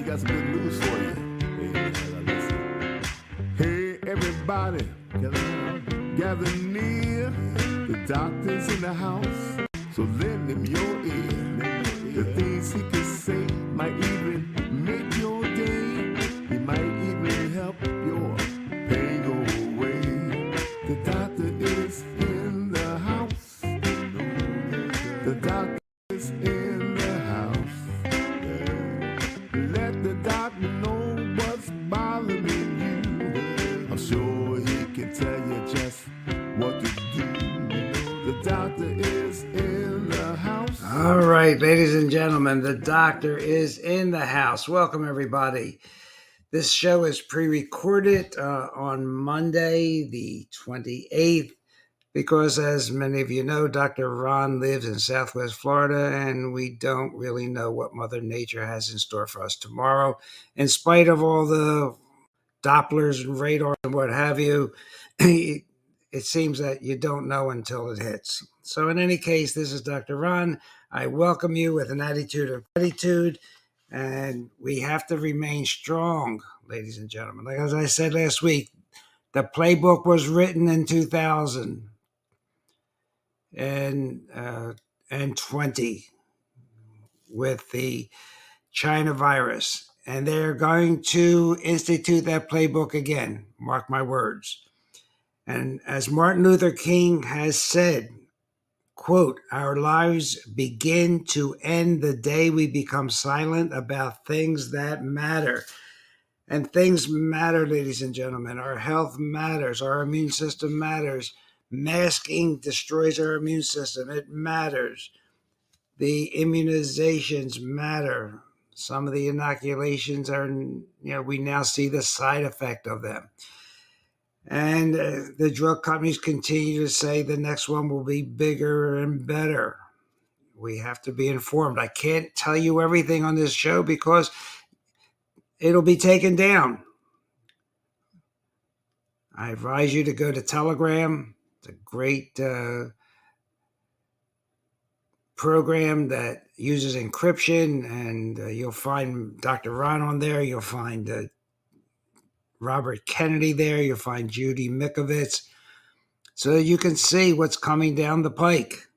got some good news for you. Hey, everybody, gather near. The doctor's in the house, so lend him your ear. The things he can say might even make your day. He might even help your pain go away. The doctor is in the house. The doctor is in the house. Let the doctor know what's bothering you. I'm sure he can tell you just what to do. The doctor is in the house. All right, ladies and gentlemen, the doctor is in the house. Welcome, everybody. This show is pre-recorded on Monday, the 28th, because as many of you know, Dr. Ron lives in Southwest Florida, and we don't really know what Mother Nature has in store for us tomorrow. In spite of all the Dopplers and radar and what have you, it seems that you don't know until it hits. So in any case, this is Dr. Ron. I welcome you with an attitude of gratitude, and we have to remain strong, ladies and gentlemen. Like as I said last week, the playbook was written in 2020 with the China virus, and they're going to institute that playbook again. Mark my words. And as Martin Luther King has said, quote, our lives begin to end the day we become silent about things that matter. And things matter, ladies and gentlemen. Our health matters. Our immune system matters. Masking destroys our immune system. It matters. The immunizations matter. Some of the inoculations are, we now see the side effect of them. And the drug companies continue to say the next one will be bigger and better. We have to be informed. I can't tell you everything on this show because it'll be taken down. I advise you to go to Telegram. It's a great program that uses encryption, and you'll find Dr. Ron on there. You'll find Robert Kennedy there. You'll find Judy Mikovits, so that you can see what's coming down the pike.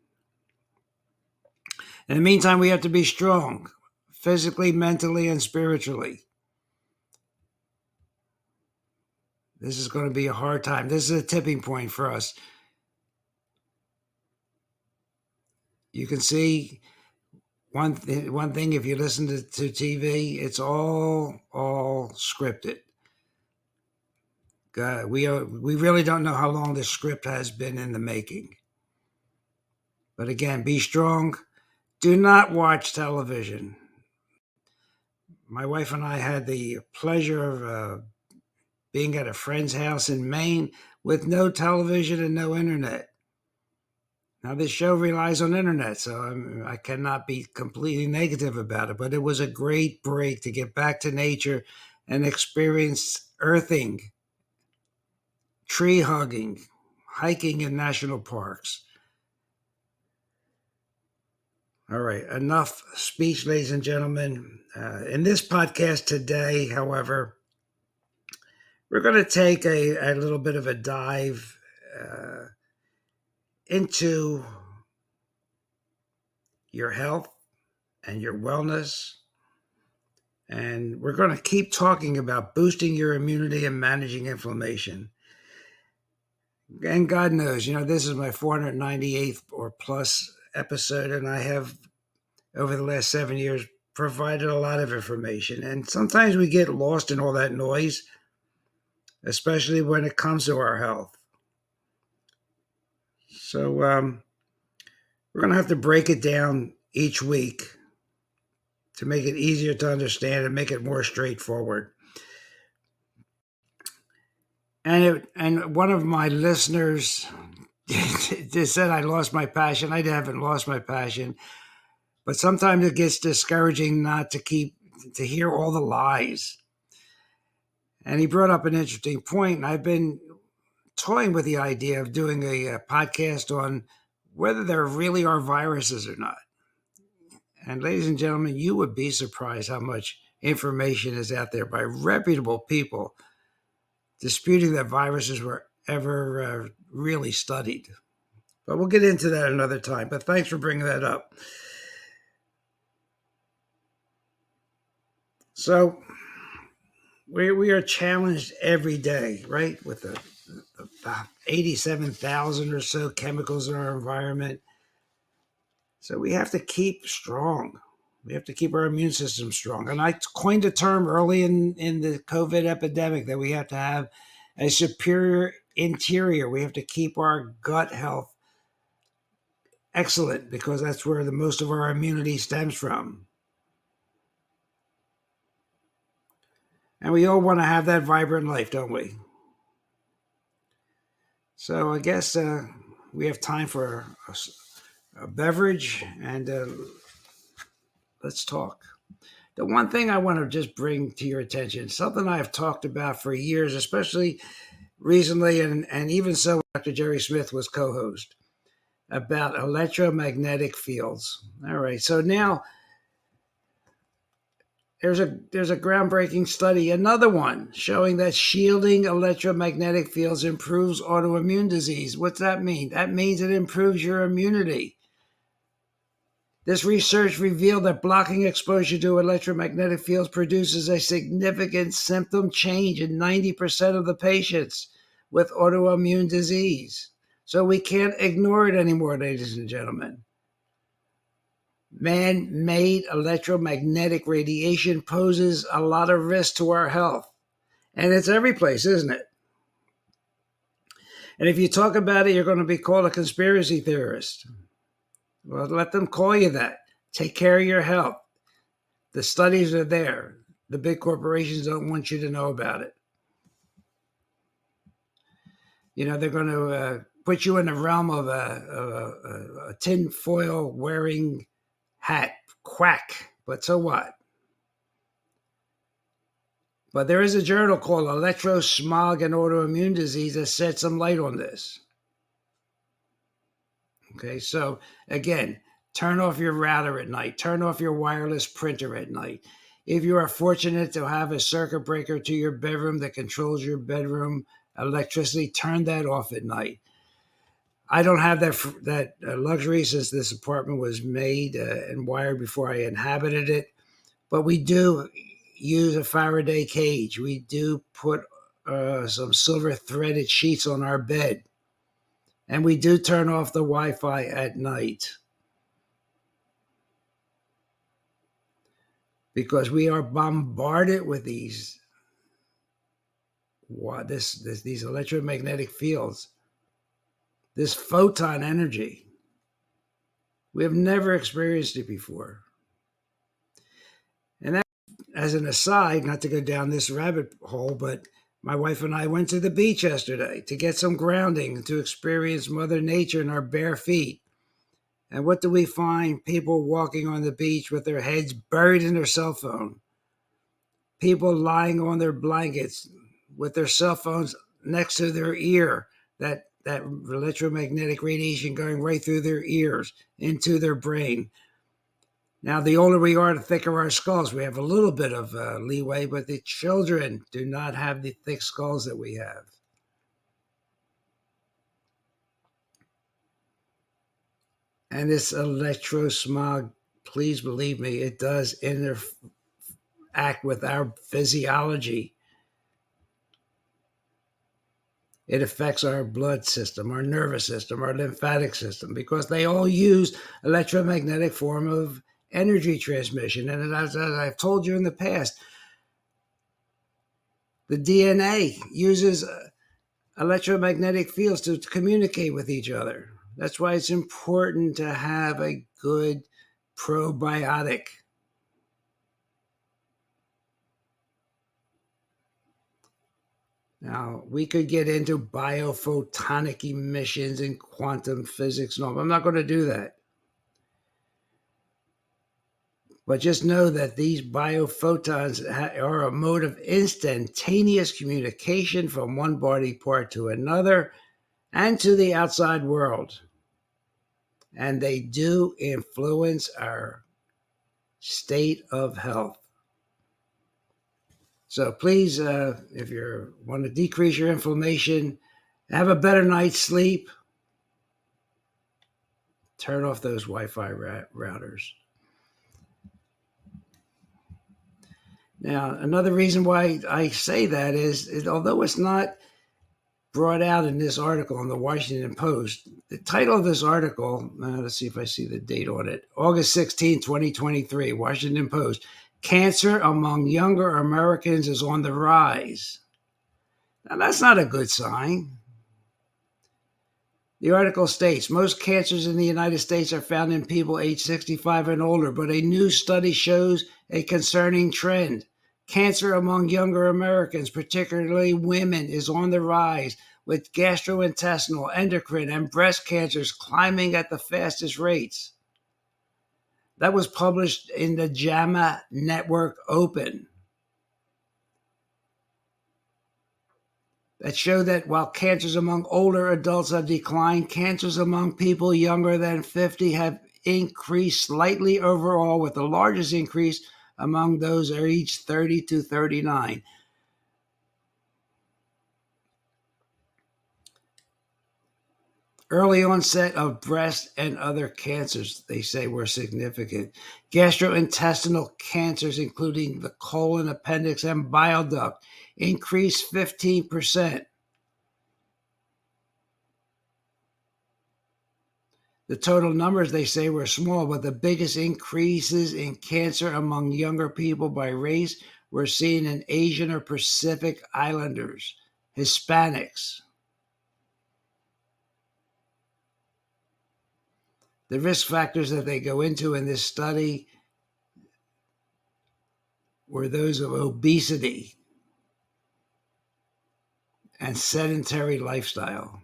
In the meantime, we have to be strong, physically, mentally, and spiritually. This is going to be a hard time. This is a tipping point for us. You can see one thing, if you listen to TV, it's all scripted. We really don't know how long this script has been in the making. But again, be strong. Do not watch television. My wife and I had the pleasure of being at a friend's house in Maine with no television and no internet. Now, this show relies on internet, so I cannot be completely negative about it, but it was a great break to get back to nature and experience earthing, tree hugging, hiking in national parks. All right, enough speech, ladies and gentlemen. In this podcast today, however, we're going to take a little bit of a dive into your health and your wellness. And we're going to keep talking about boosting your immunity and managing inflammation. And God knows, this is my 498th or plus episode, and I have, over the last 7 years, provided a lot of information. And sometimes we get lost in all that noise, especially when it comes to our health. So we're going to have to break it down each week to make it easier to understand and make it more straightforward. And one of my listeners just said I lost my passion. I haven't lost my passion, but sometimes it gets discouraging not to hear all the lies. And he brought up an interesting point, and I've been toying with the idea of doing a podcast on whether there really are viruses or not. And ladies and gentlemen, you would be surprised how much information is out there by reputable people disputing that viruses were ever really studied. But we'll get into that another time. But thanks for bringing that up. So we are challenged every day, right, with the 87,000 or so chemicals in our environment. So we have to keep strong. We have to keep our immune system strong. And I coined a term early in the COVID epidemic that we have to have a superior interior. We have to keep our gut health excellent because that's where the most of our immunity stems from. And we all want to have that vibrant life, don't we? So I guess we have time for a beverage and let's talk. The one thing I want to just bring to your attention, something I've talked about for years, especially recently, and even so, Dr. Jerry Smith was co-host, about electromagnetic fields. All right, so now there's a groundbreaking study, another one, showing that shielding electromagnetic fields improves autoimmune disease. What's that mean? That means it improves your immunity. This research revealed that blocking exposure to electromagnetic fields produces a significant symptom change in 90% of the patients with autoimmune disease. So we can't ignore it anymore, ladies and gentlemen. Man-made electromagnetic radiation poses a lot of risk to our health. And it's every place, isn't it? And if you talk about it, you're going to be called a conspiracy theorist. Well, let them call you that. Take care of your health. The studies are there. The big corporations don't want you to know about it. You know, they're going to put you in the realm of a tin foil wearing hat quack. But so what? But there is a journal called Electrosmog and Autoimmune Disease that shed some light on this. Okay, so again, turn off your router at night. Turn off your wireless printer at night. If you are fortunate to have a circuit breaker to your bedroom that controls your bedroom electricity, turn that off at night. I don't have that luxury since this apartment was made and wired before I inhabited it. But we do use a Faraday cage. We do put some silver threaded sheets on our bed. And we do turn off the Wi-Fi at night. Because we are bombarded with these electromagnetic fields, this photon energy. We have never experienced it before. And that, as an aside, not to go down this rabbit hole, but my wife and I went to the beach yesterday to get some grounding and to experience Mother Nature in our bare feet. And what do we find? People walking on the beach with their heads buried in their cell phone. People lying on their blankets with their cell phones next to their ear, that electromagnetic radiation going right through their ears into their brain. Now, the older we are, the thicker our skulls. We have a little bit of leeway, but the children do not have the thick skulls that we have. And this electrosmog, please believe me, it does interact with our physiology. It affects our blood system, our nervous system, our lymphatic system, because they all use electromagnetic form of energy transmission. And as I've told you in the past, the DNA uses electromagnetic fields to communicate with each other. That's why it's important to have a good probiotic. Now, we could get into biophotonic emissions and quantum physics. No, I'm not going to do that. But just know that these biophotons are a mode of instantaneous communication from one body part to another and to the outside world. And they do influence our state of health. So please, if you want to decrease your inflammation, have a better night's sleep, turn off those Wi-Fi routers. Now, another reason why I say that is although it's not brought out in this article in the Washington Post, the title of this article, let's see if I see the date on it, August 16, 2023, Washington Post, cancer among younger Americans is on the rise. Now, that's not a good sign. The article states most cancers in the United States are found in people age 65 and older, but a new study shows a concerning trend. Cancer among younger Americans, particularly women, is on the rise, with gastrointestinal, endocrine, and breast cancers climbing at the fastest rates. That was published in the JAMA Network Open. That show that while cancers among older adults have declined, cancers among people younger than 50 have increased slightly overall, with the largest increase among those aged 30 to 39. Early onset of breast and other cancers, they say, were significant. Gastrointestinal cancers, including the colon, appendix, and bile duct, increased 15%. The total numbers, they say, were small, but the biggest increases in cancer among younger people by race were seen in Asian or Pacific Islanders, Hispanics. The risk factors that they go into in this study were those of obesity and sedentary lifestyle.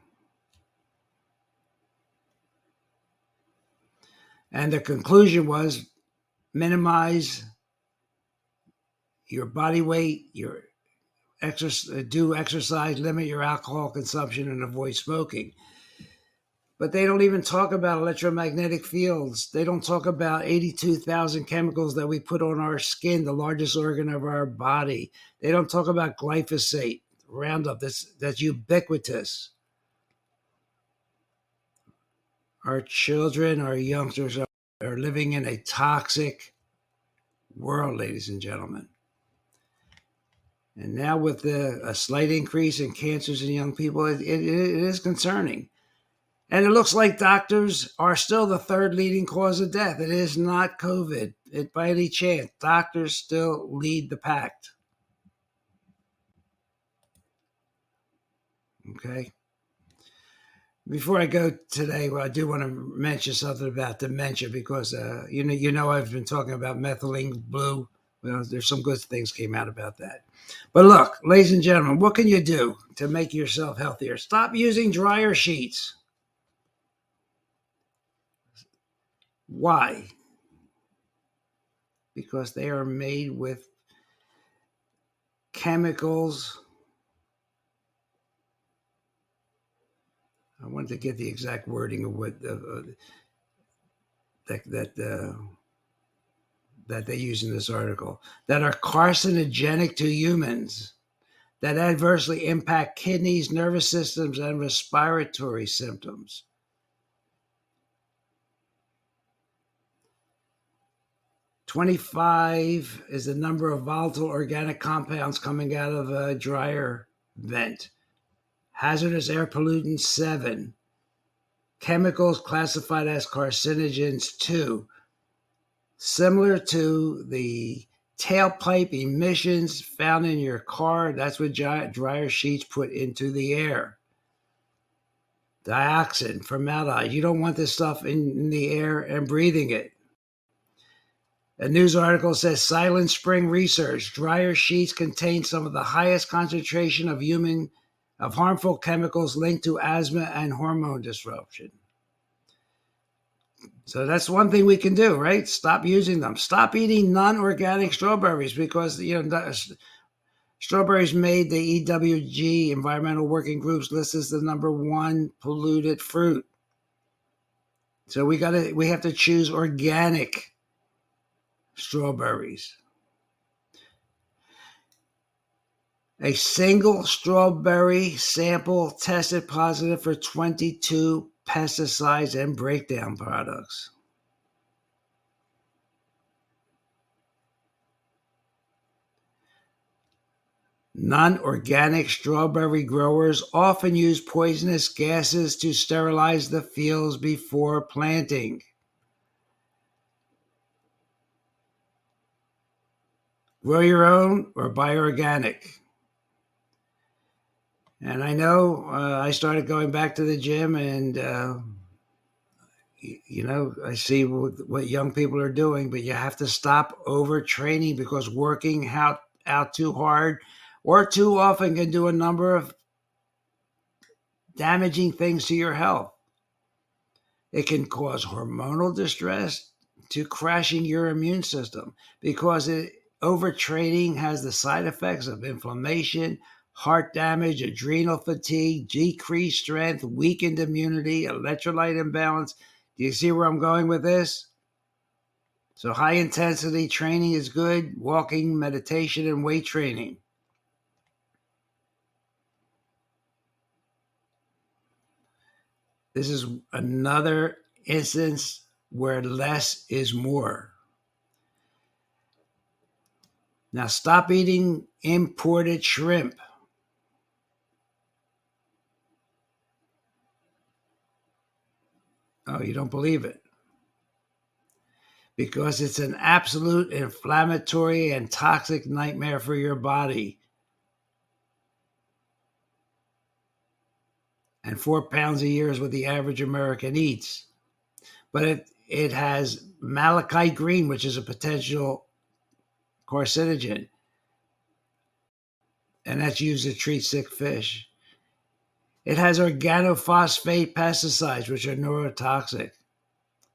And the conclusion was minimize your body weight, do exercise, limit your alcohol consumption, and avoid smoking. But they don't even talk about electromagnetic fields. They don't talk about 82,000 chemicals that we put on our skin, the largest organ of our body. They don't talk about glyphosate, Roundup, that's ubiquitous. Our children, our youngsters are living in a toxic world, ladies and gentlemen. And now with a slight increase in cancers in young people, it is concerning. And it looks like doctors are still the third leading cause of death. It is not COVID. By any chance, doctors still lead the pack. Okay. Before I go today, I do want to mention something about dementia because you know I've been talking about methylene blue. Well, there's some good things came out about that. But look, ladies and gentlemen, what can you do to make yourself healthier? Stop using dryer sheets. Why? Because they are made with chemicals. I wanted to get the exact wording of what that they use in this article, that are carcinogenic to humans, that adversely impact kidneys, nervous systems, and respiratory symptoms. "25 is the number of volatile organic compounds coming out of a dryer vent. Hazardous air pollutants, 7. Chemicals classified as carcinogens, 2. Similar to the tailpipe emissions found in your car, that's what dryer sheets put into the air. Dioxin, formaldehyde. You don't want this stuff in the air and breathing it. A news article says Silent Spring research, dryer sheets contain some of the highest concentration of harmful chemicals linked to asthma and hormone disruption. So that's one thing we can do, right? Stop using them. Stop eating non-organic strawberries because strawberries made the EWG, Environmental Working Group's list as the number 1 polluted fruit. So we have to choose organic strawberries. A single strawberry sample tested positive for 22 pesticides and breakdown products. Non-organic strawberry growers often use poisonous gases to sterilize the fields before planting. Grow your own or buy organic. And I know I started going back to the gym, and I see what young people are doing, but you have to stop overtraining, because working out too hard or too often can do a number of damaging things to your health. It can cause hormonal distress to crashing your immune system, because overtraining has the side effects of inflammation, heart damage, adrenal fatigue, decreased strength, weakened immunity, electrolyte imbalance. Do you see where I'm going with this? So high intensity training is good: walking, meditation, and weight training. This is another instance where less is more. Now stop eating imported shrimp. Oh, you don't believe it? Because it's an absolute inflammatory and toxic nightmare for your body. And 4 pounds a year is what the average American eats. But it has malachite green, which is a potential carcinogen. And that's used to treat sick fish. It has organophosphate pesticides, which are neurotoxic.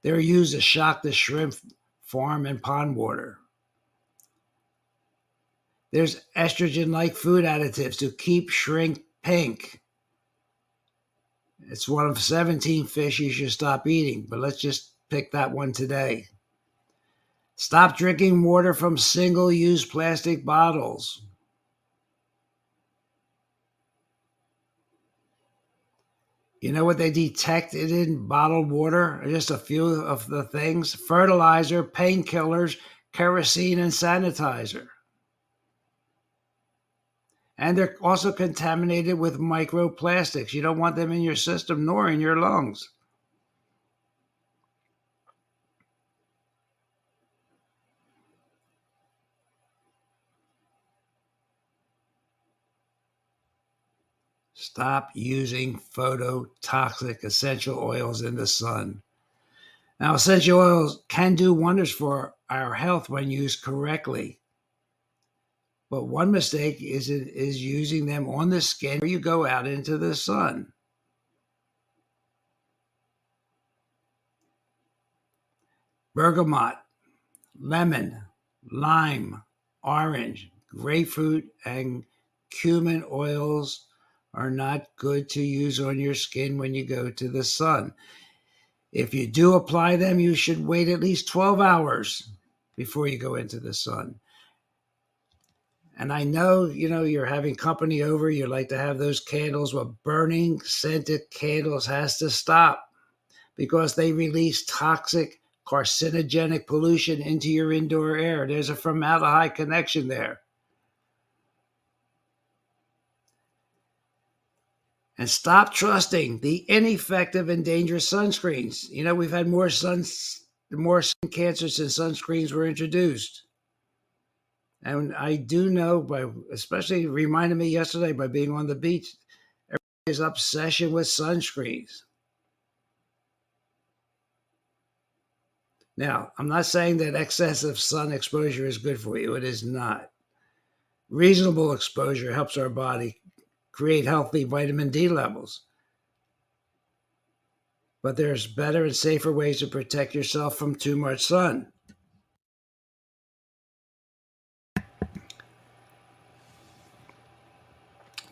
They're used to shock the shrimp farm and pond water. There's estrogen-like food additives to keep shrimp pink. It's one of 17 fish you should stop eating, but let's just pick that one today. Stop drinking water from single-use plastic bottles. You know what they detected in bottled water? Just a few of the things: fertilizer, painkillers, kerosene, and sanitizer. And they're also contaminated with microplastics. You don't want them in your system nor in your lungs. Stop using phototoxic essential oils in the sun. Now, essential oils can do wonders for our health when used correctly. But one mistake is using them on the skin where you go out into the sun. Bergamot, lemon, lime, orange, grapefruit, and cumin oils are not good to use on your skin when you go to the sun. If you do apply them, you should wait at least 12 hours before you go into the sun. And I know, you're having company over, you like to have those candles. Well, burning scented candles has to stop, because they release toxic, carcinogenic pollution into your indoor air. There's a formaldehyde connection there. And stop trusting the ineffective and dangerous sunscreens. We've had more sun cancer since sunscreens were introduced. And I do know, especially reminded me yesterday by being on the beach, everybody's obsession with sunscreens. Now, I'm not saying that excessive sun exposure is good for you. It is not. Reasonable exposure helps our body create healthy vitamin D levels. But there's better and safer ways to protect yourself from too much sun.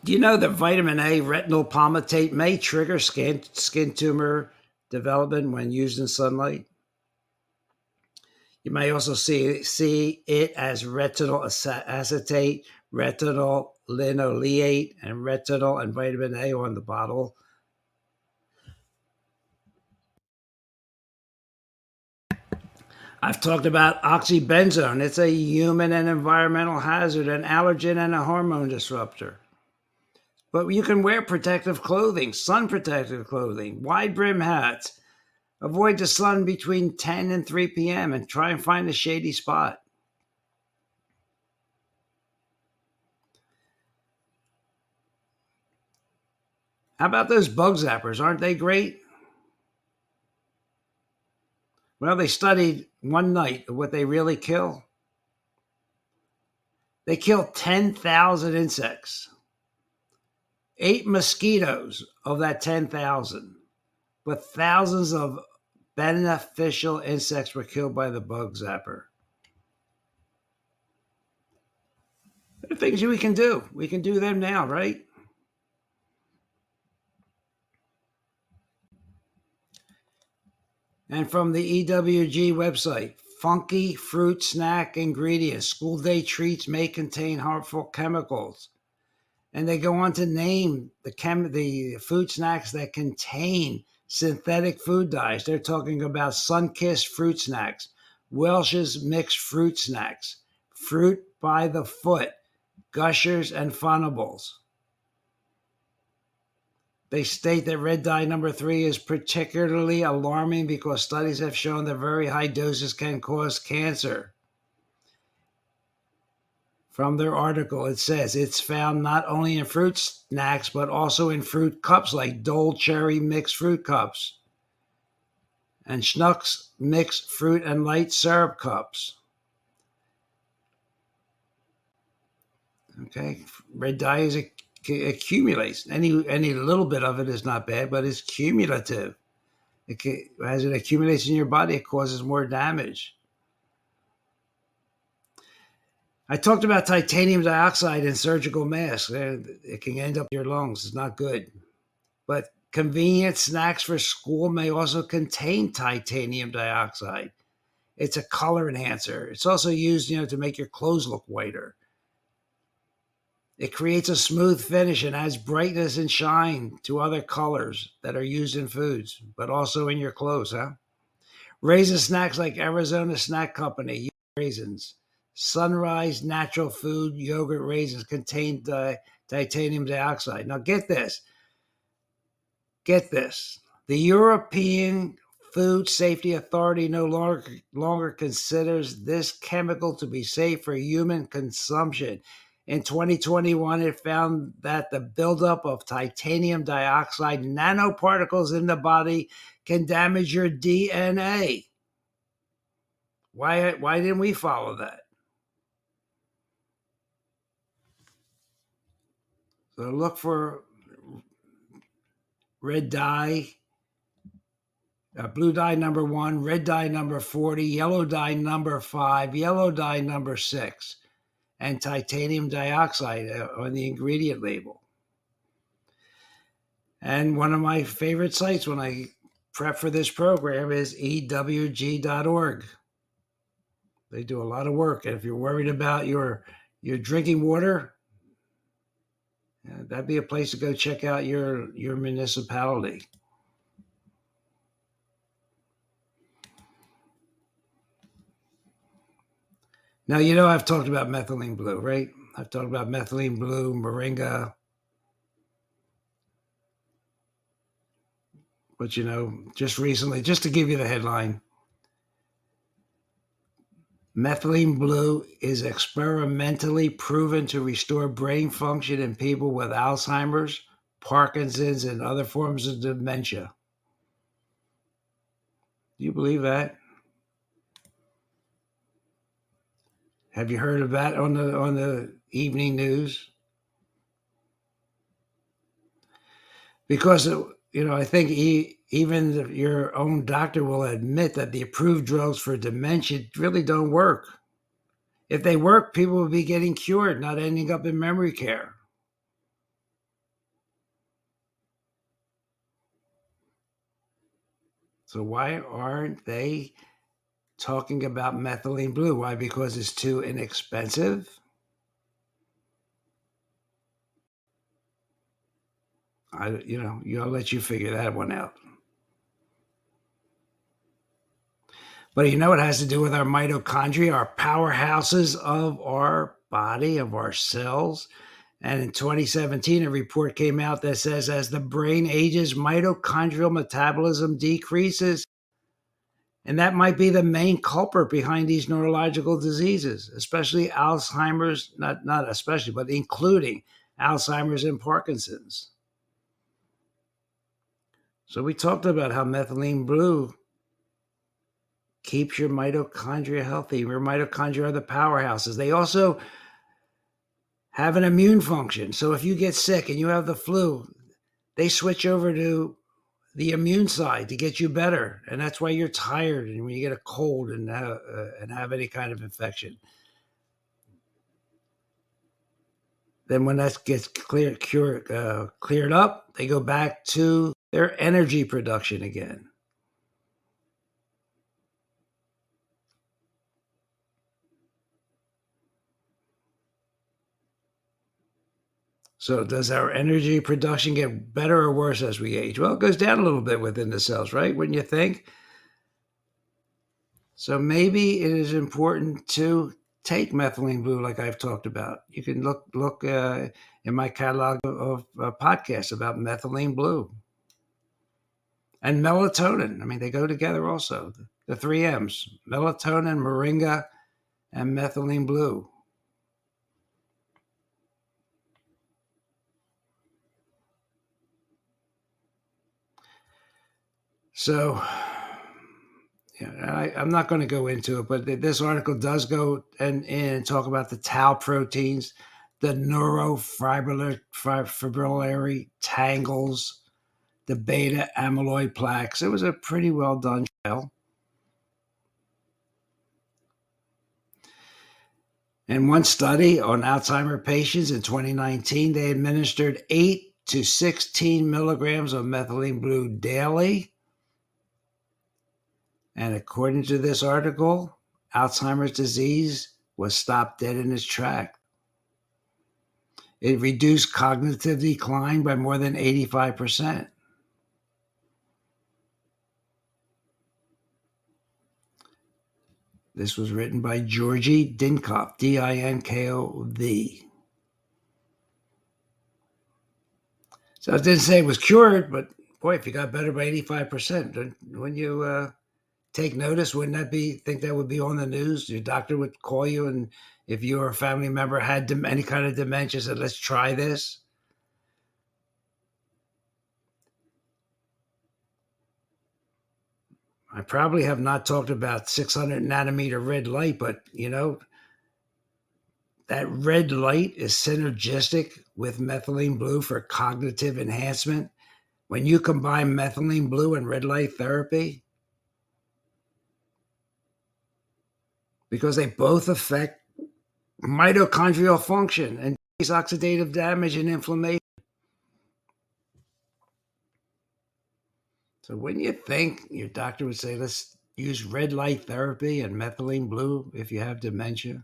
Do you know that vitamin A retinol palmitate may trigger skin tumor development when used in sunlight? You may also see it as retinol acetate, retinol linoleate, and retinol and vitamin A on the bottle. I've talked about oxybenzone. It's a human and environmental hazard, an allergen, and a hormone disruptor. But you can wear protective clothing, sun protective clothing, wide brim hats. Avoid the sun between 10 and 3 p.m. and try and find a shady spot. How about those bug zappers? Aren't they great? Well, they studied one night of what they really kill. They kill 10,000 insects, 8 mosquitoes of that 10,000, but thousands of beneficial insects were killed by the bug zapper. There are things we can do. We can do them now, right? And from the EWG website, funky fruit snack ingredients. School day treats may contain harmful chemicals. And they go on to name the food snacks that contain synthetic food dyes. They're talking about Sunkist fruit snacks, Welch's mixed fruit snacks, Fruit by the Foot, Gushers, and Funables. They state that red dye number 3 is particularly alarming because studies have shown that very high doses can cause cancer. From their article, it says it's found not only in fruit snacks, but also in fruit cups like Dole Cherry Mixed Fruit Cups and Schnucks Mixed Fruit and Light Syrup Cups. Okay, red dye accumulates. Any little bit of it is not bad, but it's cumulative. As it accumulates in your body, it causes more damage. I talked about titanium dioxide in surgical masks. It can end up in your lungs. It's not good. But convenient snacks for school may also contain titanium dioxide. It's a color enhancer. It's also used, to make your clothes look whiter. It creates a smooth finish and adds brightness and shine to other colors that are used in foods, but also in your clothes, huh? Raisin snacks like Arizona Snack Company, raisins. Sunrise Natural Food yogurt raisins contain titanium dioxide. Now get this. The European Food Safety Authority no longer considers this chemical to be safe for human consumption. In 2021, it found that the buildup of titanium dioxide nanoparticles in the body can damage your DNA. Why didn't we follow that? So look for red dye, blue dye number 1, red dye number 40, yellow dye number 5, yellow dye number 6, and titanium dioxide on the ingredient label. And one of my favorite sites when I prep for this program is ewg.org. They do a lot of work. And if you're worried about your drinking water, that'd be a place to go check out your municipality. Now, I've talked about methylene blue, right? I've talked about methylene blue, moringa. But, just recently, just to give you the headline, methylene blue is experimentally proven to restore brain function in people with Alzheimer's, Parkinson's, and other forms of dementia. Do you believe that? Have you heard of that on the evening news? Because, I think even your own doctor will admit that the approved drugs for dementia really don't work. If they work, people will be getting cured, not ending up in memory care. So why aren't they talking about methylene blue. Why? Because it's too inexpensive? I'll let you figure that one out. But it has to do with our mitochondria, our powerhouses of our body, of our cells. And in 2017, a report came out that says as the brain ages, mitochondrial metabolism decreases. And that might be the main culprit behind these neurological diseases, especially Alzheimer's, not especially, but including Alzheimer's and Parkinson's. So we talked about how methylene blue keeps your mitochondria healthy. Your mitochondria are the powerhouses. They also have an immune function. So if you get sick and you have the flu, they switch over to the immune side to get you better. And that's why you're tired and when you get a cold and have any kind of infection. Then when that gets cleared up, they go back to their energy production again. So does our energy production get better or worse as we age? Well, it goes down a little bit within the cells, right? Wouldn't you think? So maybe it is important to take methylene blue like I've talked about. You can look in my catalog of podcasts about methylene blue. And melatonin. I mean, they go together also. The 3 M's, melatonin, moringa, and methylene blue. So, I'm not going to go into it, but this article does go and talk about the tau proteins, the neurofibrillary tangles, the beta amyloid plaques. It was a pretty well done trial. In one study on Alzheimer patients in 2019, they administered 8 to 16 milligrams of methylene blue daily. And according to this article, Alzheimer's disease was stopped dead in its tracks. It reduced cognitive decline by more than 85%. This was written by Georgi Dinkov, Dinkov. So it didn't say it was cured, but boy, if you got better by 85%, wouldn't you take notice? Wouldn't think that would be on the news? Your doctor would call you, and if you or a family member had any kind of dementia, said, let's try this. I probably have not talked about 600 nanometer red light, but that red light is synergistic with methylene blue for cognitive enhancement. When you combine methylene blue and red light therapy, because they both affect mitochondrial function and oxidative damage and inflammation. So wouldn't you think your doctor would say, let's use red light therapy and methylene blue if you have dementia?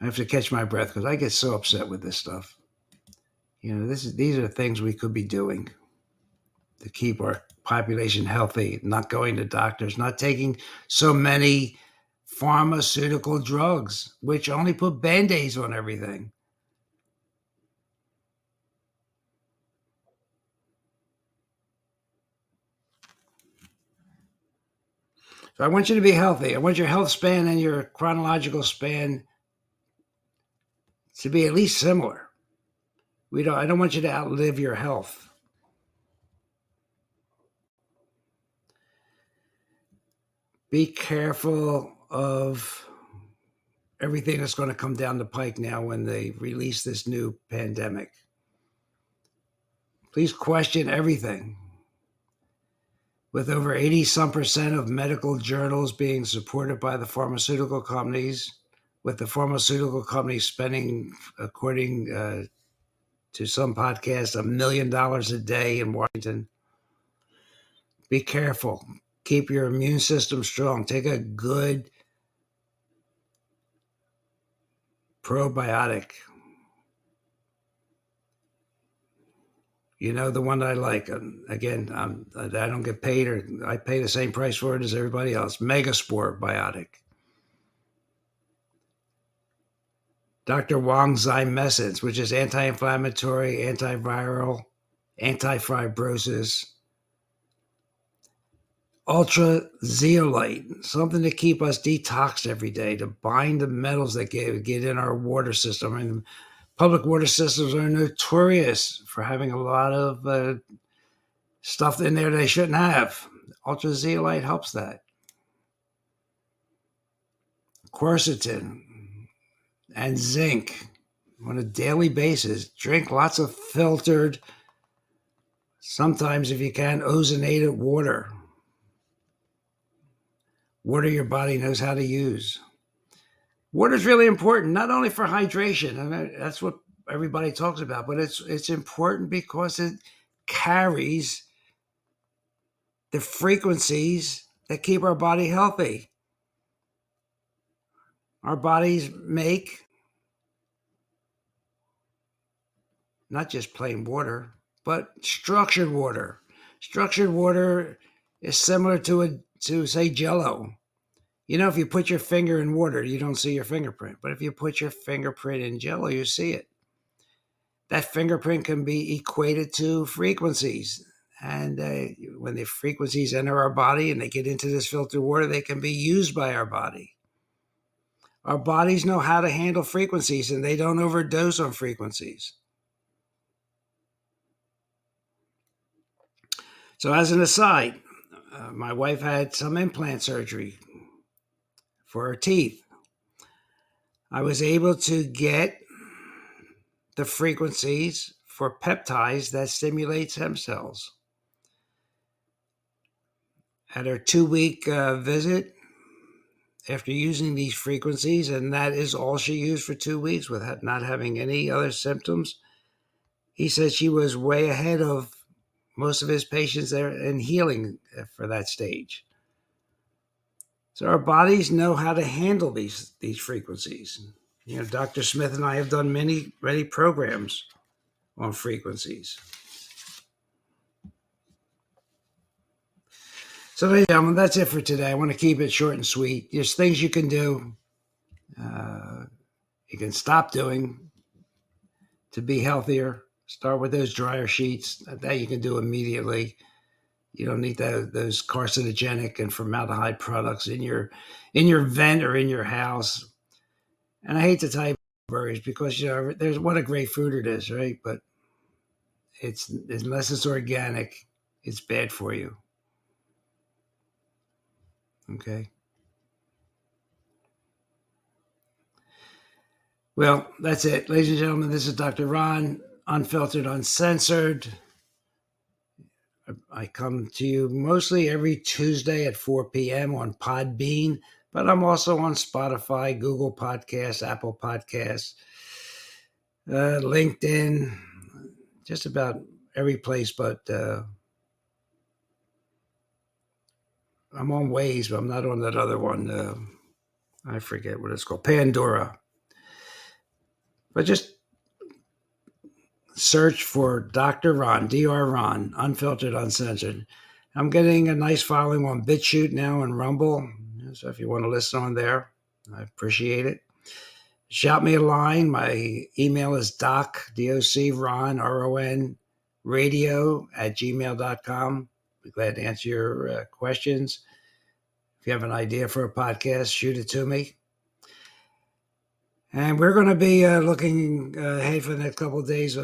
I have to catch my breath because I get so upset with this stuff. These are things we could be doing to keep our population healthy, not going to doctors, not taking so many pharmaceutical drugs, which only put Band-Aids on everything. So I want you to be healthy. I want your health span and your chronological span to be at least similar. I don't want you to outlive your health. Be careful of everything that's going to come down the pike now when they release this new pandemic. Please question everything. With over 80% of medical journals being supported by the pharmaceutical companies, with the pharmaceutical companies spending, according to some podcasts, $1 million a day in Washington. Be careful. Keep your immune system strong. Take a good probiotic. You know, the one that I like. Again, I don't get paid, or I pay the same price for it as everybody else. Megaspore Biotic. Dr. Wang's Zymessence, which is anti-inflammatory, antiviral, anti-fibrosis. Ultra zeolite, something to keep us detoxed every day, to bind the metals that get in our water system. I mean, public water systems are notorious for having a lot of stuff in there they shouldn't have. Ultra zeolite helps that. Quercetin and zinc on a daily basis. Drink lots of filtered, sometimes if you can, ozonated water. Water your body knows how to use. Water is really important, not only for hydration, and that's what everybody talks about, but it's important because it carries the frequencies that keep our body healthy. Our bodies make not just plain water, but structured water. Structured water is similar to say Jell-O. You know, if you put your finger in water, you don't see your fingerprint. But if you put your fingerprint in Jell-O, you see it. That fingerprint can be equated to frequencies. And when the frequencies enter our body and they get into this filtered water, they can be used by our body. Our bodies know how to handle frequencies, and they don't overdose on frequencies. So as an aside, my wife had some implant surgery for her teeth. I was able to get the frequencies for peptides that stimulate stem cells. At her 2-week visit, after using these frequencies, and that is all she used for 2 weeks with not having any other symptoms, he said she was way ahead of most of his patients there in healing for that stage. So our bodies know how to handle these frequencies. You know, Dr. Smith and I have done many programs on frequencies. So, ladies and gentlemen, that's it for today. I want to keep it short and sweet. There's things you can do, you can stop doing to be healthier. Start with those dryer sheets. That you can do immediately. You don't need those carcinogenic and formaldehyde products in your vent or in your house. And I hate to tell you berries because, you know, there's what a great fruit it is, right? But unless it's organic, it's bad for you. Okay. Well, that's it. Ladies and gentlemen, this is Dr. Ron, Unfiltered, Uncensored. I come to you mostly every Tuesday at 4 p.m. on Podbean, but I'm also on Spotify, Google Podcasts, Apple Podcasts, LinkedIn, just about every place, but I'm on Waze, but I'm not on that other one. I forget what it's called, Pandora. But just search for Dr. Ron, Dr. Ron, Unfiltered, Uncensored. I'm getting a nice following on BitChute now and Rumble. So if you want to listen on there, I appreciate it. Shout me a line. My email is Ron, R-O-N, radio@gmail.com. Be glad to answer your questions. If you have an idea for a podcast, shoot it to me. And we're going to be looking ahead for the next couple of days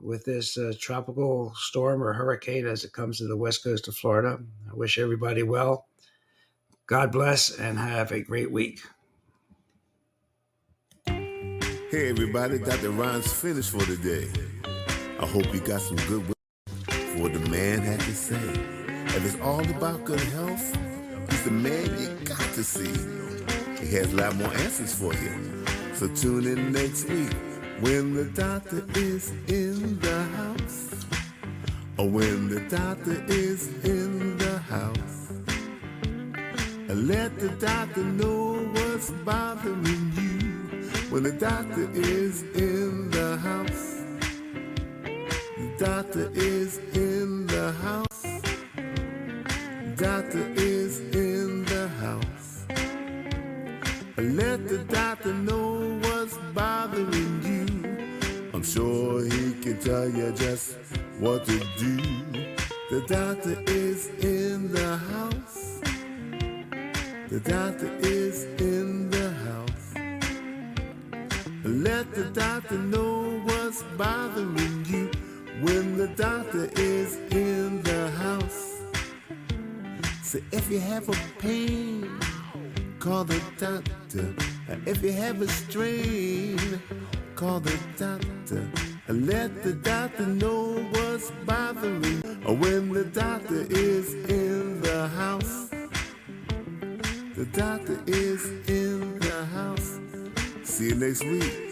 with this tropical storm or hurricane as it comes to the west coast of Florida. I wish everybody well. God bless and have a great week. Hey everybody, Dr. Ron's finished for today. I hope you got some good wisdom for what the man had to say. If it's all about good health, he's the man you got to see. He has a lot more answers for you. So tune in next week when the doctor is in the house. Oh, when the doctor is in the house. Let the doctor know what's bothering you. When the doctor is in the house. The doctor is in the house. Doctor is in the house. Let the doctor know what's bothering you. I'm sure he can tell you just what to do. The doctor is in the house. The doctor is in the house. Let the doctor know what's bothering you. When the doctor is in the house. So if you have a pain, call the doctor. If you have a strain, call the doctor. Let the doctor know what's bothering you. When the doctor is in the house. The doctor is in the house. See you next week.